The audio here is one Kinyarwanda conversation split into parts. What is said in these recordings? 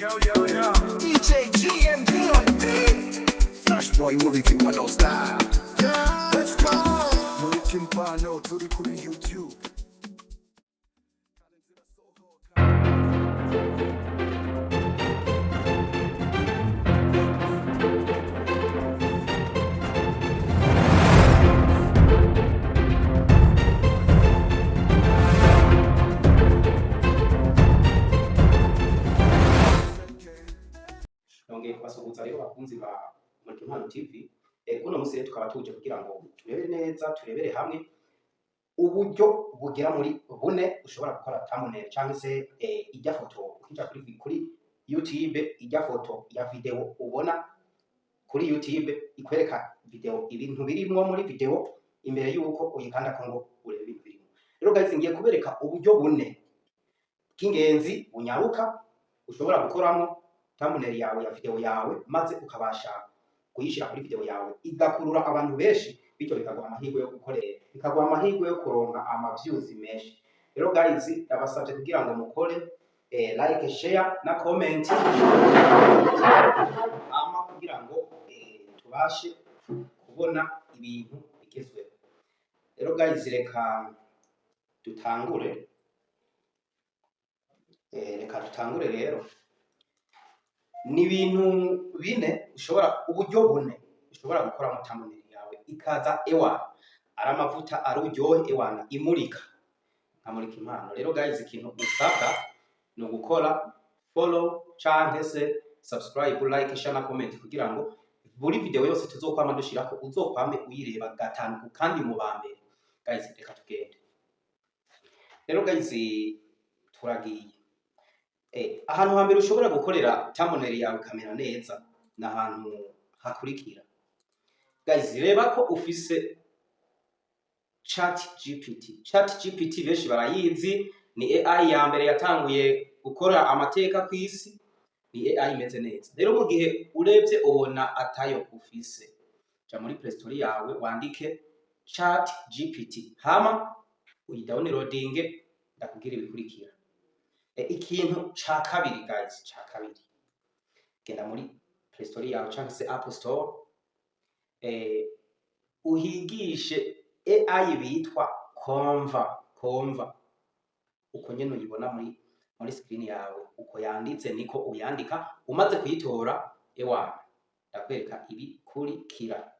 Yo. DJ GMD on the beat. Flash boy, Muri Kimpano style. Yeah, let's go. Muri Kimpano, turi kuri YouTube. Nongeye kubasuhuza rero bakunzi ba Muri Kimpano TV. Kuno musi rero tukaba tuje kugira ngo turebere neza, turebere hamwe uburyo bugera muri bune ushobora gukora thumbnail cyangwa se ijya foto ukija kuri YouTube, ijya foto ya video ubona kuri YouTube ikwereka video ibintu birimwo muri video imbere yuko uyikanda ko ngo urebe ibintu birimo. Rero guys, ngiye kubereka uburyo bune bw'ingenzi bunyaruka ushobora gukoramo thumbnail yawe ya video yawe maze ukabasha kuyishira kuri video yawe igakurura abantu benshi, bityo bikaguha amahirwe yo gukorera, bikaguha amahirwe yo kuronka ama views menshi. Rero guys, ndabasabye kugira ngo mukore like, share na comment ama kugira ngo tubashe kubona ibintu bigezweho. Rero guys, reka dutangure rero ni ibintu bine ushobora uburyo bune ushobora gukora mu thumbnail yawe ikaza ewa ari amavuta ari uryohe ewana imurika nkamurika impano. Rero guys, ikintu usabwa no gukora follow canke se subscribe, like, share na comment kugira ngo buri video yose tuzokwama dushirako uzokwame uyireba gatanu kandi mu bambere. Guys, reka tugende. Rero guys, turagiye ahantu hambere ushobora gukorera thumbnail yawe kamera neza na ahantu hakurikira. Guys, reba ko ufise ChatGPT benshi barayizi, ni AI ya mbere yatanguye gukora amateka ku isi, ni AI imeze neza. Rero mu gihe urebye ubona atayo ufise, ja muri Play Store yawe wandike ChatGPT hama uyidownloadinge ndakubwira ibikurikira. Ikintu ca kabiri guys, ca kabiri genda muri Play Store yawe cyangwa se Apple Store, uhigishe AI bitwa Canva. Uko nyene uyibona muri screen yawe, uko yanditse niko uyandika. Umaze kuyitora ewana ndakwereka ibikurikira.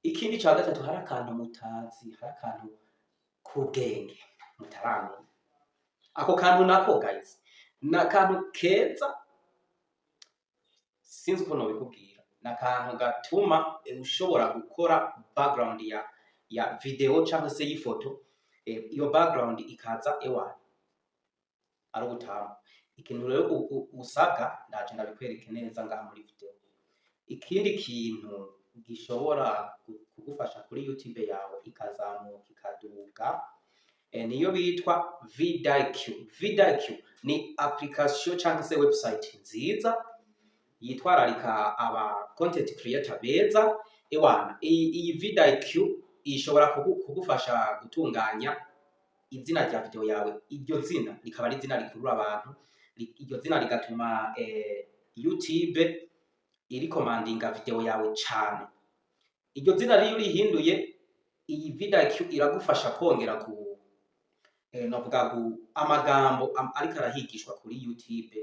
Ikindi ca gatatu, hari akantu mutazi, hari akantu k'ubwenge mutaramenya. Ako kantu nako guys, na kantu keza sinzi uko nobikubwira, na kantu gatuma ushobora gukora background ya video cyangwa se y'ifoto, iyo background ikaza ewana ari ubutamu. Ikintu rero usabwa ndaje ndabikwereke neza ngaha muri video. Ikindi kintu gishobora kugufasha kuri YouTube yawe ikazamuka ikaduga, niyo bitwa vidIQ. Ni application cyangwa se website nziza yitwararika aba content creator beza ewana. Iyi vidIQ ishobora kugufasha gutunganya izina rya video yawe. Iryo zina rikaba ari izina rikurura abantu, iryo zina rigatuma YouTube iri commandinga video yawe cyane. Iryo zina rero rihinduye, iyi vidIQ iragufasha kongera novuga amagambo ariko arahigishwa kuri YouTube.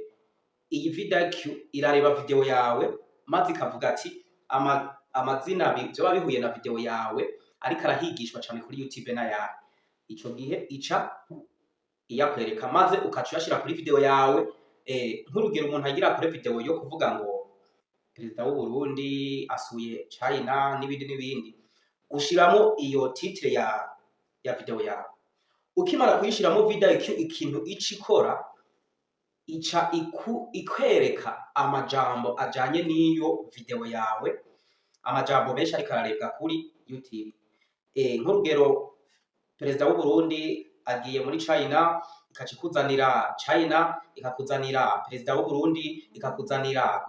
Iyi vidIQ irareba video yawe maze ikavuga ati amazina byo bihuye na video yawe ariko arahigishwa cyane kuri YouTube n'aya. Ico gihe ica iyakwereka maze ukaca yashira kuri video yawe. Nk'urugero umuntu agira kuri video yo kuvuga ngo Perezida w'u Burundi asuye China n'ibindi, ushiramo iyo titre ya video yawe. Ukimara kuyishiramo vidIQ, ikintu ikora ica ikwereka amajambo ajanye n'iyo video yawe, amajambo menshi ariko ararebwa kuri YouTube. Nk'urugero Perezida w'u Burundi agiye muri China, ikacikuzanira China, ikakuzanira Perezida w'u Burundi, ikakuzanira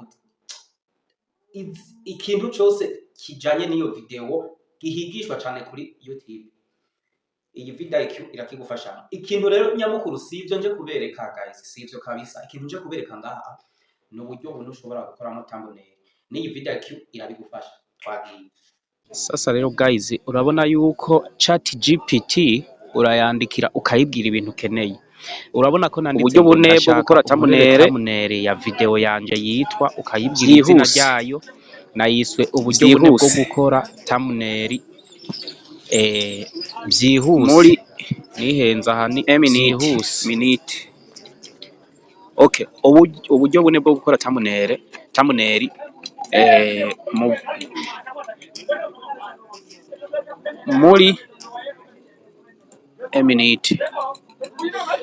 ikintu cyose kijanye n'iyo video gihigishwa cyane kuri YouTube. Iyi vidIQ irakigufasha. Ikintu rero nyamukuru sivyo nje kubereka guys, sivyo kabisa. Ikintu nje kubereka ngaha ni uburyo buno ushobora gukoramo thumbnail n'iyi video Q irabigufasha. Twagiye Sasa rero guys, urabona yuko ChatGPT urayandikira ukayibwira ibintu ukeneye. Urabona ko nanditse uburyo ngo bune bwo ndashaka gukora unkorere thumbnail thumbnail ya video yanje yitwa, ukayibwira izina byihuse ryayo, nayiswe uburyo bune bwo byihuse gukora thumbnail byihuse. muri Nihenze aha ni byihuse. minute. Okay, uburyo bune bwo gukora thumbnail muri minute.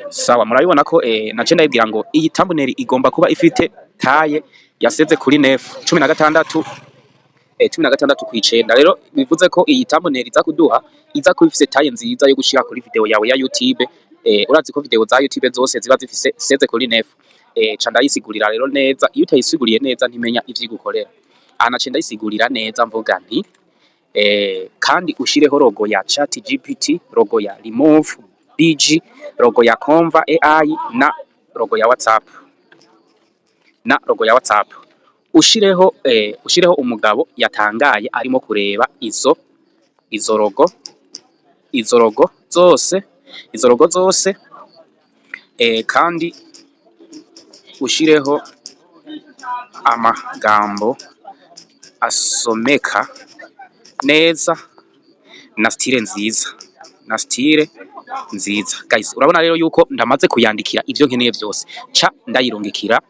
Sawa, murabibona ko nace ndabibwira ngo iyi thumbnail igomba kuba ifite taye yaseze kuri 16 16 kw'icenda. Rero bivuze ko iyi thumbnail iza kuduha iza kuba ifise taye nziza yo gushira kuri video yawe ya YouTube. Urazi ko video za YouTube zose ziba zifise 16 kuri 9. Ca ndayisigurira rero neza, iyo utayisiguriye neza ntimenya ivyigukorera. Aha nace ndayisigurira neza mvuga nti kandi ushireho logo ya ChatGPT, logo ya Remove BG, logo ya Conva AI na logo ya WhatsApp. Ushireho umugabo yatangaye arimo kureba izo logo zose, kandi ushireho amagambo asomeka neza na style nziza. Guys, urabona rero yuko ndamaze kuyandikira ivyo nkeneye byose, ca ndayirungikira.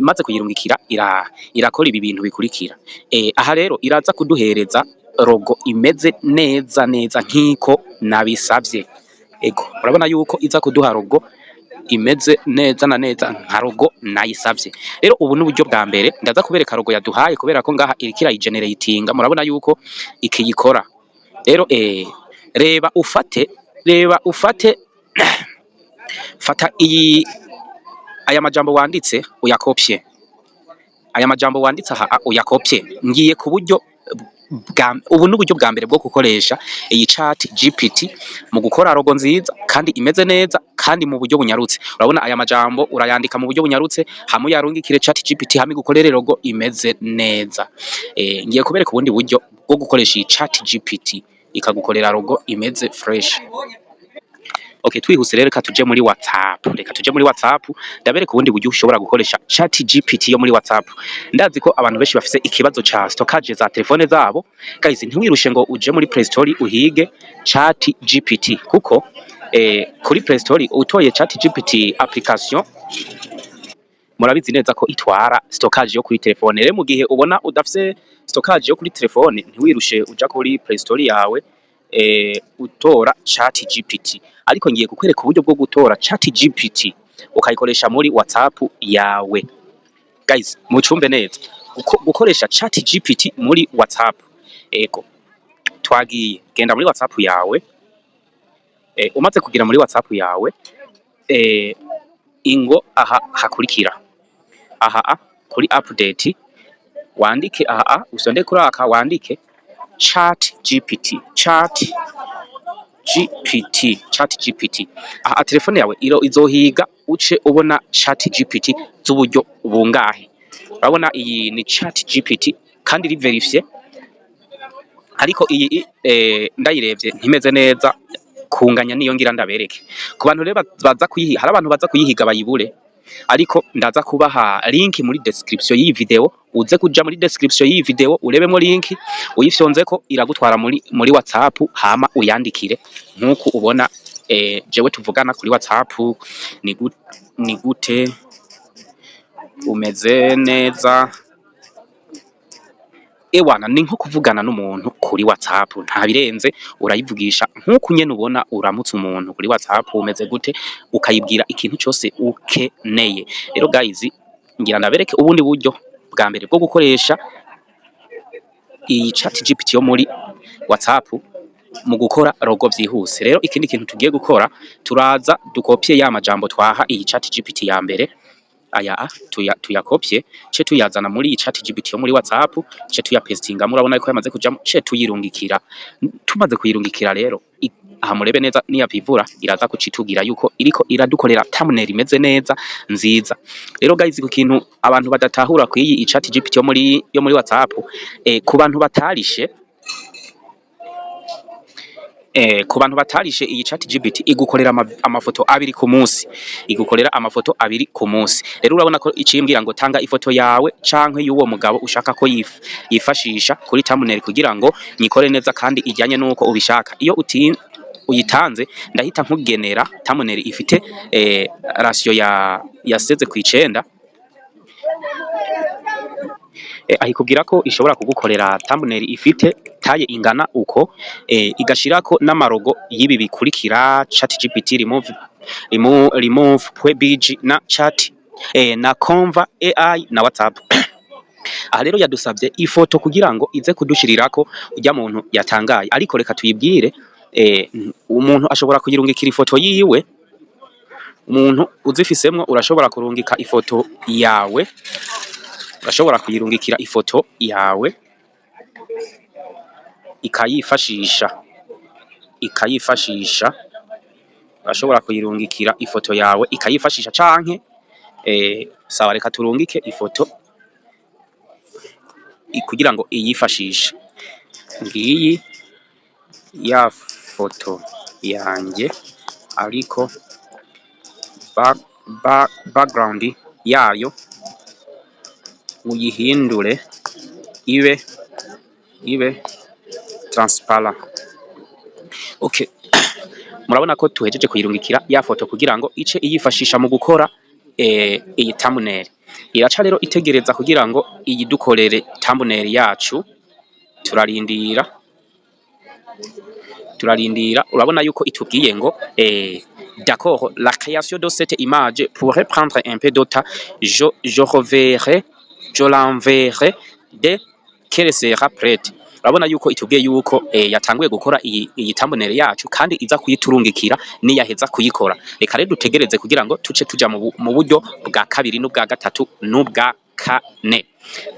Maze kuyirungikira irakora ibi bintu bikurikira. Aha rero iraza kuduhereza logo imeze neza nkiko nabisavye. Ego, urabona yuko iza kuduha logo imeze neza nka logo nayisavye. Rero ubu n'uburyo bwa mbere ndaza kubereka logo yaduhaye, kubera ko ngaha irikira igeneratinga, murabona yuko ikiyikora. Rero reba ufate fata aya majambo wanditse uyakopye. Aya majambo wanditse aha uyakopye. Ngiye ku buryo ubu n'uburyo bwa mbere bwo gukoresha iyi ChatGPT mu gukora logo nziza kandi imeze neza kandi mu buryo bunyarutse. Urabona aya majambo urayandika mu buryo bunyarutse, hamwe yarungikire ChatGPT hamwe gukorere logo imeze neza. Ngiye kubereka ubundi buryo bwo gukoresha iyi ChatGPT ikagukorera logo imeze fresh. Okay, twihuse rero reka tuje muri WhatsApp. Ndabereka ubundi buryo ushobora gukoresha ChatGPT yo muri WhatsApp. Ndazi ko abantu benshi bafise ikibazo ca stockage za telefone zabo. Guys, ntiwirushe ngo uje muri Play Store uhige ChatGPT, kuko kuri Play Store utoye ChatGPT application, murabizi neza ko itwara stockage yo kuri telefone. Rero mu gihe ubona udafise stockage yo kuri telefone, ntiwirushe uja kuri Play Store yawe utora ChatGPT. Ariko ngiye kukwereka uburyo bwo gutora ChatGPT ukayikoresha muri WhatsApp yawe. Guys, mucumbe neza gukoresha ChatGPT muri WhatsApp. Ego, twagiye genda muri WhatsApp yawe. Umaze kugira muri WhatsApp yawe, ingo aha hakurikira. Aha kuri update wandike usonde kuri aka wandike ChatGPT. Aha telefone yawe izohiga uce ubona ChatGPT z'uburyo bungahe. Urabona iyi ni ChatGPT kandi iri verifye, ariko iyi ndayirebye ntimeze neza kunganya niyo ngira ndabereke. Ku bantu rero baza kuyihiga, hari abantu baza kuyihiga bayibure, ariko ndaza kubaha link muri description y'iyi video. Uze kuja muri description y'iyi video urebemo link, uyifyonzeko iragutwara muri WhatsApp, hama uyandikire nkuko ubona. Jewe tuvugana kuri WhatsApp, ni gute umeze neza. Ewana, ni nko kuvugana n'umuntu kuri WhatsApp, nta birenze. Urayivugisha nkuko nyene ubona uramutse umuntu kuri WhatsApp, umeze gute, ukayibwira ikintu cyose ukeneye. Rero guys, ngira ndabereke ubundi buryo bwa mbere bwo gukoresha iyi ChatGPT yo muri WhatsApp mu gukora logo byihuse. Rero ikindi kintu tugiye gukora, turaza dukopye ya majambo twaha iyi ChatGPT ya mbere. aya tuyakopye ce tuyazana muri chat GPT yo muri WhatsApp ce tuyapestinga murabona yuko yamaze kujamo ce tuyirungikira tumaze kuyirungikira rero aha murebe neza niyapivura iraza kucitugira yuko iriko iradukorera thumbnail imeze neza nziza. Rero guys ku kintu abantu badatahura ku iyi chat GPT yo muri WhatsApp ku bantu batarishe ku bantu batarishe iyi chat GPT igukorera amafoto abiri ku munsi igukorera amafoto abiri ku munsi. Rero urabona ko icimbwira ngo tanga ifoto yawe canke y'uwo mugabo ushaka ko yifashisha kuri thumbnail kugira ngo nyikore neza kandi ijyanye nuko ubishaka. Iyo uyitanze ndahita nkugenera thumbnail ifite ratio ya 7:9 ahikubwira ko ishobora kugukorera thumbnail ifite taye ingana uko igashirako n'amarogo y'ibi bikurikira chat GPT remove.bg na chat na Canva AI na WhatsApp. Aha rero yadusabye ifoto kugira ngo ize kudushirirako ujya muntu yatangaye, ariko reka tuyibwire umuntu ashobora kuyirungikira ifoto yiwe. Umuntu uzifisemwo urashobora kurungika ifoto yawe, urashobora kuyirungikira ifoto yawe ikayifashisha urashobora kuyirungikira ifoto yawe ikayifashisha canke sawa reka turungike ifoto kugira ngo iyifashishe. Ngiyi ya foto yanjye ariko background yayo uyihindure ibe transparent. Okay, murabona ko tuhejeje kuyirungikira ya foto kugira ngo ice iyifashisha mu gukora iyi thumbnail. Iraca rero itegereza kugira ngo iyidukorere thumbnail yacu. Turarindira urabona yuko itubwiye ngo d'accord, la création de cette image pourrait prendre un peu de temps, je l'enverrai dès qu'elle sera prête. Urabona yuko itubwiye yuko yatanguye gukora iyi thumbnail yacu kandi iza kuyiturungikira niyaheza kuyikora. Reka rero dutegereze kugira ngo tuce tuja mu buryo bwa kabiri n'ubwa gatatu n'ubwa kane.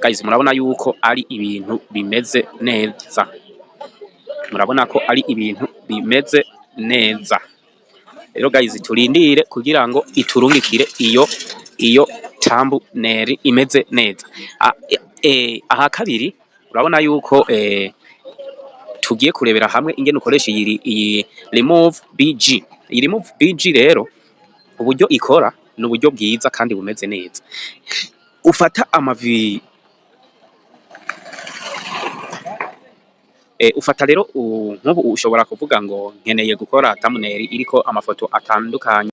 Guys murabona yuko ari ibintu bimeze neza, murabona ko ari ibintu bimeze neza. Rero guys turindire kugira ngo iturungikire iyo thumbnail imeze neza. Aha kabiri urabona yuko tugiye kurebera hamwe ingene ukoresha iyi remove.bg. Iyi remove.bg rero uburyo ikora ni uburyo bwiza kandi bumeze neza. Ufata ufata rero nk'ubu ushobora kuvuga ngo nkeneye gukora thumbnail iriko amafoto atandukanye.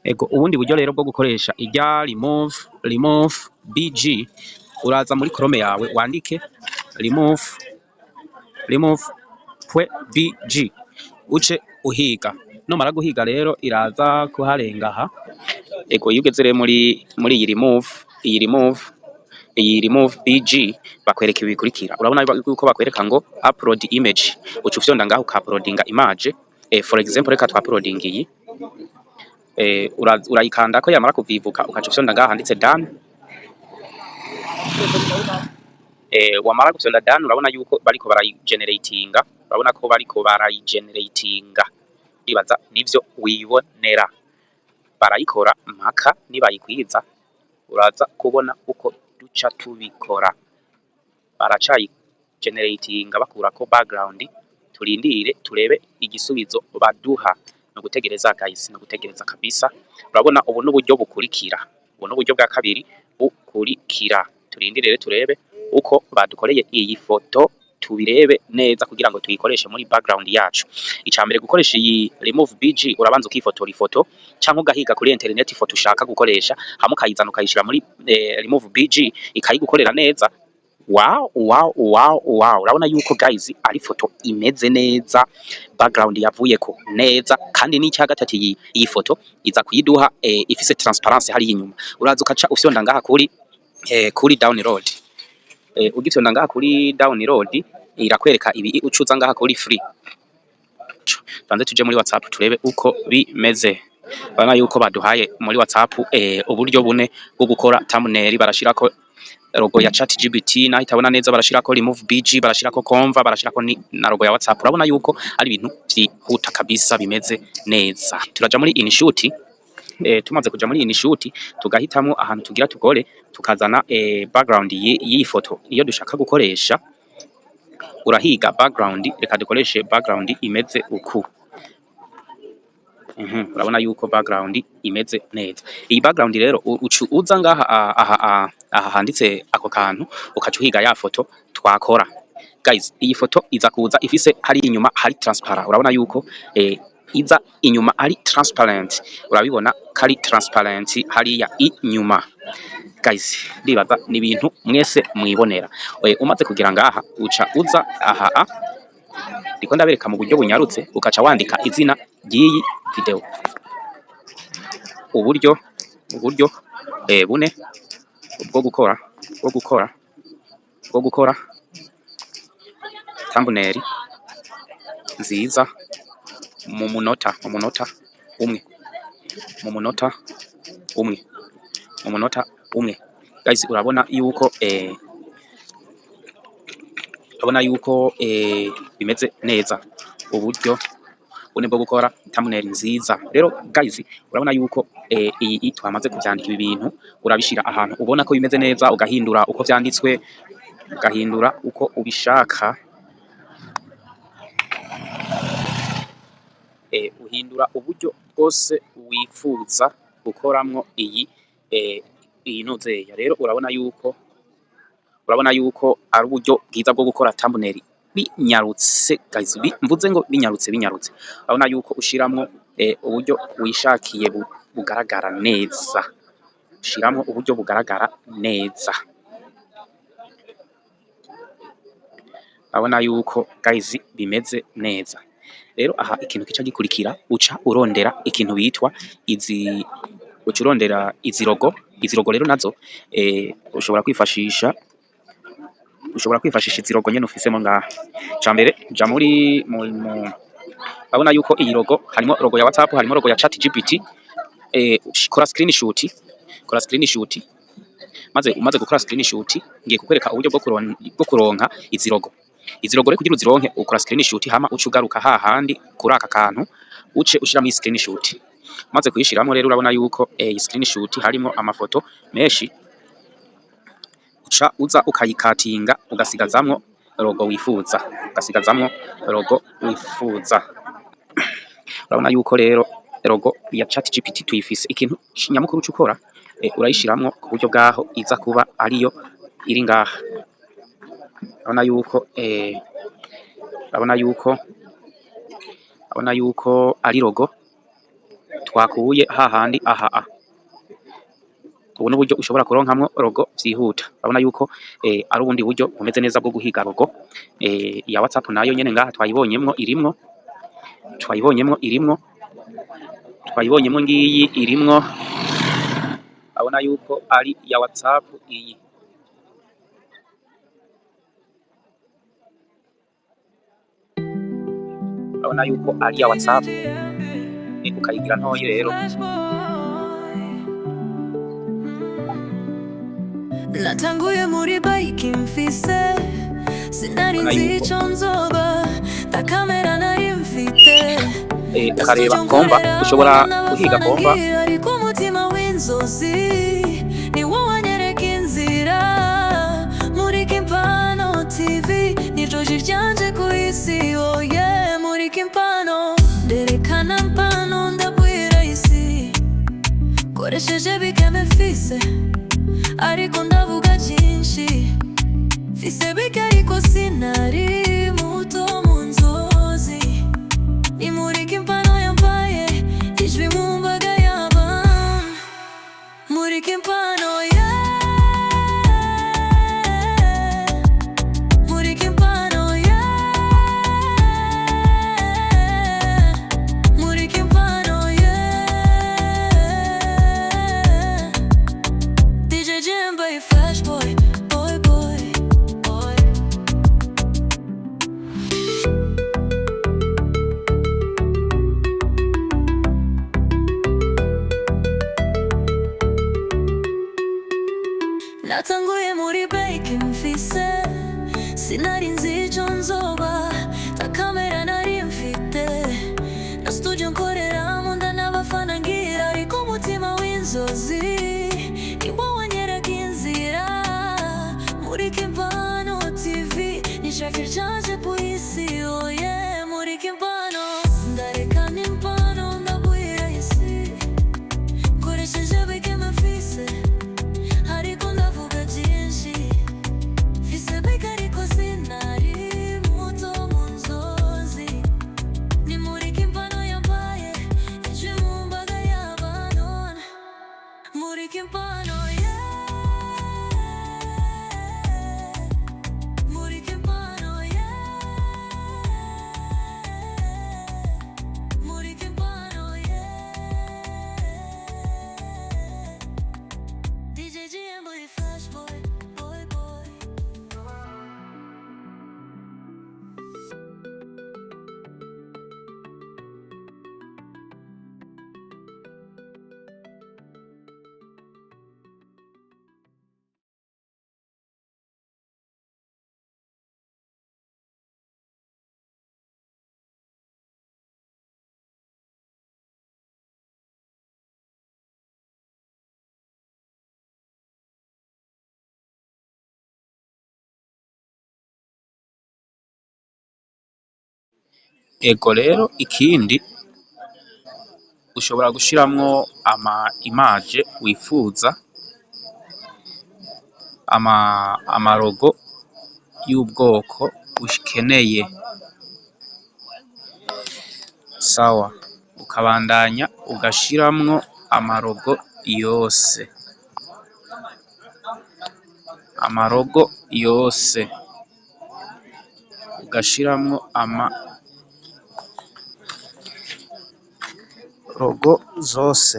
Ego ubundi buryo rero bwo gukoresha ijya remove.bg uraza muri Chrome yawe wandike remove.bg uce uhiga. Nomara guhiga rero iraza kuharenga aha. Ego iyo ugeze rero muri iyi remove.bg bakwereka ibikurikira. Urabona yuko bakwereka ngo upload image, uca ufyonda ngaho ka uploadinga image. For example reka twa uploading iyi urayikanda ko yamara kuvivuka ukaca ufyonda ngaho handitse done. Wamara gufyonda done urabona yuko bariko barayigeneratinga, urabona ko bariko barayigeneratinga. Ndibaza nivyo wibonera barayikora mpaka nibayikwiza uraza kubona uko duca tubikora. Baracayi generatinga bakura ko background. Turindire turebe igisubizo baduha. No gutegereza guys, no gutegereza kabisa. Urabona ubu n'uburyo bukurikira, ubu n'uburyo bwa kabiri bukurikira. Turindire turebe uko badukoreye iyi foto, tubirebe neza kugira ngo tuyikoreshe muri background yacu. Icambere gukoresha iyi remove.bg urabanza ukifotora ifoto cyangwa ugahiga kuri internet ifoto ushaka gukoresha, hamwe ukayizana ukayishira muri remove.bg ikayigukorera neza. wow, urabona yuko guys ari foto imeze neza, background yavuyeko neza, kandi n'icya gatatu iyi foto iza kuyiduha ifise transparence hari inyuma. Uraza ukaca ufyonda ngaha kuri download, ugifyonda ngaha kuri download irakwereka ibi ucuza ngaha kuri free. Banze tuje muri WhatsApp turebe uko bimeze. Bana yuko baduhaye muri WhatsApp uburyo bune bwo gukora thumbnail, barashirako logo ya ChatGPT, naho itabona neza barashirako remove BG, barashirako Canva, barashirako na logo ya WhatsApp. Urabona yuko ari ibintu vyihuta kabisa bimeze neza. Turaja muri InShoot, tumaze kuja muri InShoot tugahitamo ahantu tugira tugore, tukazana background y'iyi foto iyo dushaka gukoresha. Urahiga background, reka dukoreshe background imeze uku. Urabona yuko background imeze neza. Iyi background rero uza ngaha aha handitse ako kantu ukaca uhiga ya foto twakora. Guys, iyi foto iza kuza ifise hari inyuma hari transparent. Urabona yuko iza inyuma ari transparent. Urabibona kari transparent hariya inyuma. Guys, ndibaza ni ibintu mwese mwibonera. Umaze kugira ngaha uca uza aha ndiko ndabereka mu buryo bunyarutse, ukaca wandika izina ry'iyi video. Uburyo bune bwo gukora thumbnail nziza mu munota umwe. Guys, urabona yuko bimeze neza. Uburyo bune bwo gukora thumbnail nziza. Rero guys, urabona yuko iyi twamaze kuvyandika ibi bintu, urabishira ahantu ubona ko bimeze neza, ugahindura uko vyanditswe, ugahindura uko ubishaka. Uhindura uburyo bwose wifuza gukoramwo iyi ntuzeya. Rero urabona yuko ari uburyo bwiza bwo gukora thumbnail binyarutse guys, mvuze ngo binyarutse. Urabona yuko ushiramwo uburyo wishakiye bugaragara neza. Ushiramwo uburyo bugaragara neza. Urabona yuko guys bimeze neza. Rero aha ikintu kica gikurikira, uca urondera ikintu bitwa izi logo. Izi logo rero nazo ushobora kwifashisha izi logo nyene ufisemo ngaha. Cambere ja muri urabona yuko iyi logo harimo logo ya WhatsApp, harimo logo ya ChatGPT. Kora screenshot. Umaze gukora screenshot, ngiye kukwereka uburyo bwo kuronka izi logo. Izi logo rero kugira uzironke ukora screenshot, hama uca ugaruka hahandi kuri aka kantu uce ushiramo screenshot. Maze kuyishiramo rero urabona yuko iyi screenshot harimo amafoto menshi. Uca uza ukayikatinga ugasigazamwo logo wifuza. Urabona yuko rero logo ya ChatGPT tuyifise. Ikintu nyamukuru cyukora urayishiramwo ku buryo bwaho iza kuba ariyo iri ngaha. Urabona yuko ari logo twakuye hahandi aha. Ubu n'uburyo ushobora kuronkamwo logo vyihuta. Urabona yuko ari ubundi buryo bumeze neza bwo guhiga logo. Ya WhatsApp nayo nyene ngaha twayibonyemwo ngiyi irimwo. Urabona yuko ari ya WhatsApp iyi. Urabona yuko ari ya WhatsApp. Ukayigira ntoyi rero. Natanguye muri bike mfise, sinari nzi ico nzoba, ta kamera nari mfite. Ukareba Canva, ushobora guhiga Canva. Ariko umutima w'inzozi ni wowe wanyereka inzira. Muri Kimpano TV nico ryanje ku isi, oh yeah. Muri Kimpano nderekana mpano ndabwira isi, koresheje bikeme mfise, ariko ndavuga cyinshi. Fise bike ariko sinari muto mu nzozi. Ni muri Kimpano yambaye ijwi mu mbaga y'abantu. Muri Kimpano yeah. natanguye muri bake mfise, sinari nzi ico nzoba, ta kamera nari mfite, na studio nkoreramo ndanabafana ngira, ariko umutima w'inzozi niwo wanyereka inzira. Murika Impano TV nishaka iryanje kw'isi, oh yeah. Murika Impano, ndarekana impano ndabwira isi, nkoresheje bike mfise, ariko ndavuga byinshi, mfise bike ariko sinari muto mu nzozi. Ni Murika Impano yabaye ijwi mu mbaga y'abantu. Murika Impano, yeah. Murika Impano, yeah. Murika Impano, yeah. DJ GM boy, Flash boy, boy boy. Ego rero ikindi ushobora gushiramwo image wifuza, amarogo y'ubwoko ukeneye, sawa, ukabandanya ugashiramwo amarogo yose, ugashiramwo amarogo zose.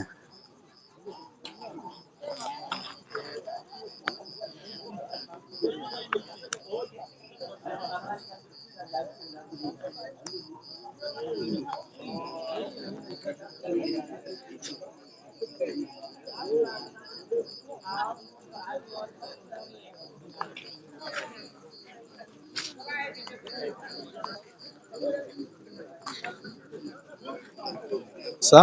Sa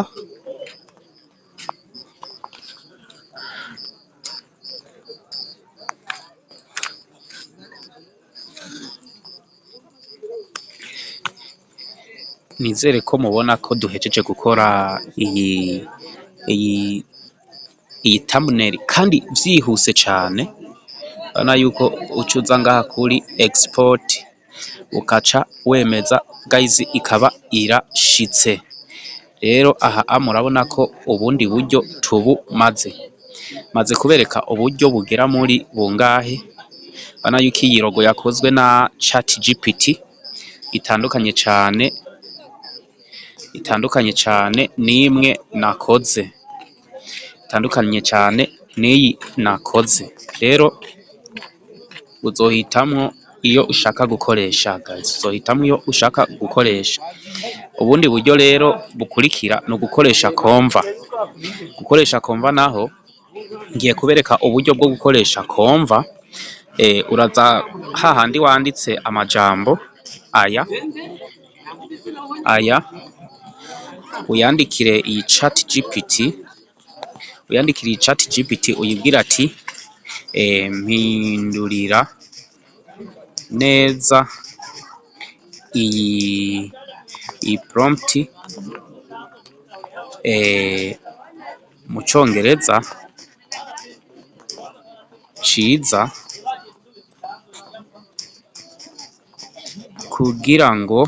nizere ko mubona ko duhejeje gukora iyi thumbnail kandi vyihuse cane. Urabona yuko ucuza ngaha kuri export ukaca wemeza guys, ikaba irashitse. Rero aha murabona ko ubundi buryo maze kubereka uburyo bugera muri bungahe. Urabona yuko iyi logo yakozwe na ChatGPT, itandukanye cane n'imwe nakoze, itandukanye cane n'iyi nakoze. Rero uzohitamwo iyo ushaka gukoresha guys, uzohitamwo iyo ushaka gukoresha. Ubundi buryo rero bukurikira no gukoresha Canva. Gukoresha Canva naho ngiye kubereka uburyo bwo gukoresha Canva. Uraza hahandi wanditse amajambo aya uyandikire iyi ChatGPT, uyibwira ati mpindurira neza iyi prompt mu Congereza ciza kugira ngo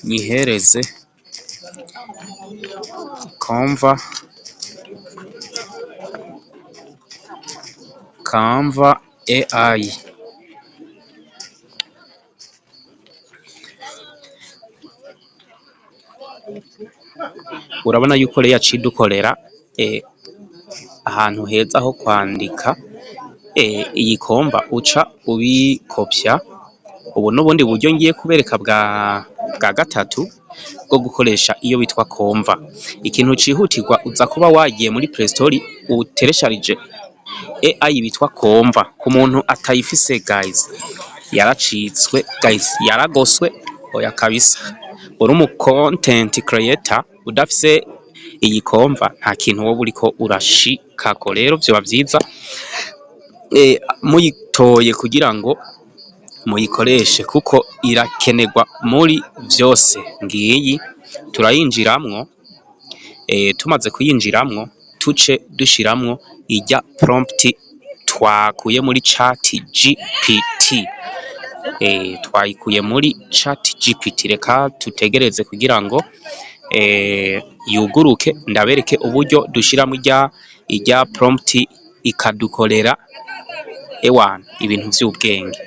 nyihereze Canva AI. Urabona yuko rero yaciye dukorera ahantu heza ho kwandika. Iyi Canva uca ubikopya. Ubu n'ubundi buryo ngiye kubereka bwa gatatu bwo gukoresha iyo bitwa Konva. Ikintu cihutirwa uza kuba wagiye muri Play Store uteresharije AI bitwa Konva. Ku muntu atayifise guys, yaracitswe guys, yaragoswe oya kabisa. Uri umu content creator udafise iyi Konva nta kintu wowe uriko urashikako. Rero vyoba vyiza muyitoye kugira ngo muyikoreshe kuko irakenerwa muri vyose. Ngiyi turayinjiramwo, tumaze kuyinjiramwo tuce dushiramwo ijya prompt twakuye muri chat GPT. Twayikuye muri chat GPT. Reka tutegereze kugira ngo yuguruke ndabereke uburyo dushiramo ijya prompt ikadukorera ewana ibintu vy'ubwenge.